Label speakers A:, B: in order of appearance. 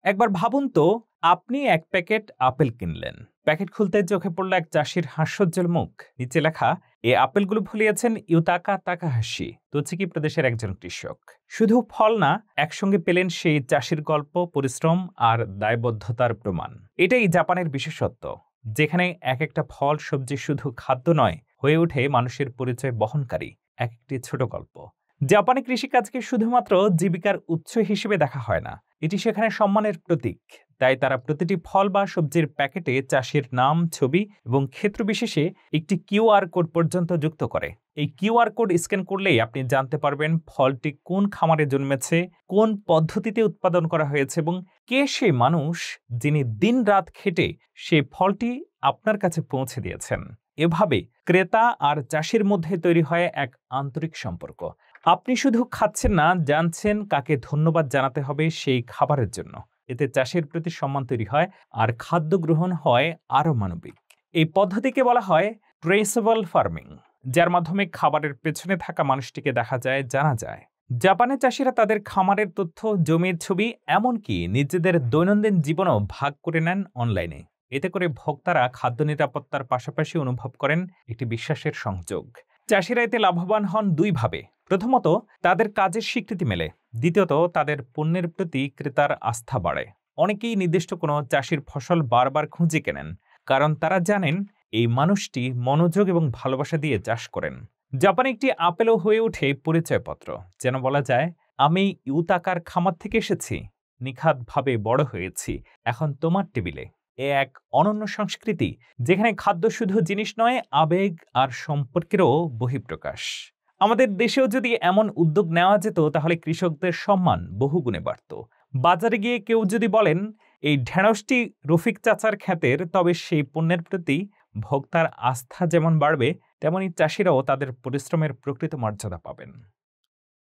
A: একবার ভাবুন তো, আপনি এক প্যাকেট আপেল কিনলেন। প্যাকেট খুলতে চোখে পড়ল এক চাষির হাস্যোজ্জ্বল মুখ। নিচে লেখা, এই আপেলগুলো ফলিয়েছেন ইউতাকা তাকাহাশি, তোচিকি প্রদেশের একজন কৃষক। শুধু ফল না, একসঙ্গে পেলেন সেই চাষির গল্প, পরিশ্রম আর দায়বদ্ধতার প্রমাণ। এটাই জাপানের বিশেষত্ব, যেখানে এক একটা ফল সবজি শুধু খাদ্য নয়, হয়ে ওঠে মানুষের পরিচয় বহনকারী এক একটি ছোট গল্প। জাপানে কৃষিকাজকে শুধুমাত্র জীবিকার উৎস হিসেবে দেখা হয় না, এটি সেখানে সম্মানের প্রতীক। তাই তারা প্রতিটি ফল বা সবজির প্যাকেটে চাষির নাম, ছবি এবং ক্ষেত্র বিশেষে একটি কিউআর কোড পর্যন্ত যুক্ত করে। এই কিউআর কোড স্ক্যান করলেই আপনি জানতে পারবেন ফলটি কোন খামারে জন্মেছে, কোন পদ্ধতিতে উৎপাদন করা হয়েছে এবং কে সেই মানুষ যিনি দিন-রাত খেটে সেই ফলটি আপনার কাছে পৌঁছে দিয়েছেন। এভাবে ক্রেতা আর চাষির মধ্যে তৈরি হয় এক আন্তরিক সম্পর্ক। আপনি শুধু খাচ্ছেন না, জানছেন কাকে ধন্যবাদ জানাতে হবে সেই খাবারের জন্য। এতে চাষের প্রতি সম্মান তৈরি হয় আর খাদ্য গ্রহণ হয় আরও মানবিক। এই পদ্ধতিকে বলা হয় ট্রেসেবল ফার্মিং, যার মাধ্যমে খাবারের পেছনে থাকা মানুষটিকে দেখা যায়, জানা যায়। জাপানের চাষিরা তাদের খামারের তথ্য, জমির ছবি, এমনকি নিজেদের দৈনন্দিন জীবনও ভাগ করে নেন অনলাইনে। এতে করে ভোক্তারা খাদ্য নিরাপত্তার পাশাপাশি অনুভব করেন একটি বিশ্বাসের সংযোগ। চাষিরা এতে লাভবান হন দুইভাবে। প্রথমত, তাদের কাজের স্বীকৃতি মেলে। দ্বিতীয়ত, তাদের পণ্যের প্রতি ক্রেতার আস্থা বাড়ে। অনেকেই নির্দিষ্ট কোনো চাষির ফসল বারবার খুঁজে কেনেন, কারণ তারা জানেন এই মানুষটি মনোযোগ এবং ভালোবাসা দিয়ে চাষ করেন। জাপানে একটি আপেলও হয়ে ওঠে পরিচয়পত্র। যেন বলা যায়, আমি ইউতাকার খামার থেকে এসেছি, নিখাতভাবে বড় হয়েছি, এখন তোমার টেবিলে। এ এক অনন্য সংস্কৃতি, যেখানে খাদ্য শুধু জিনিস নয়, আবেগ আর সম্পর্কেরও বহিঃপ্রকাশ। আমাদের দেশেও যদি এমন উদ্যোগ নেওয়া যেত, তাহলে কৃষকদের সম্মান বহুগুণে বাড়ত। বাজারে গিয়ে কেউ যদি বলেন এই ঢেঁড়সটি রফিক চাচার ক্ষেতের, তবে সেই পণ্যের প্রতি ভোক্তার আস্থা যেমন বাড়বে, তেমনি চাষিরাও তাদের পরিশ্রমের প্রকৃত মর্যাদা পাবেন।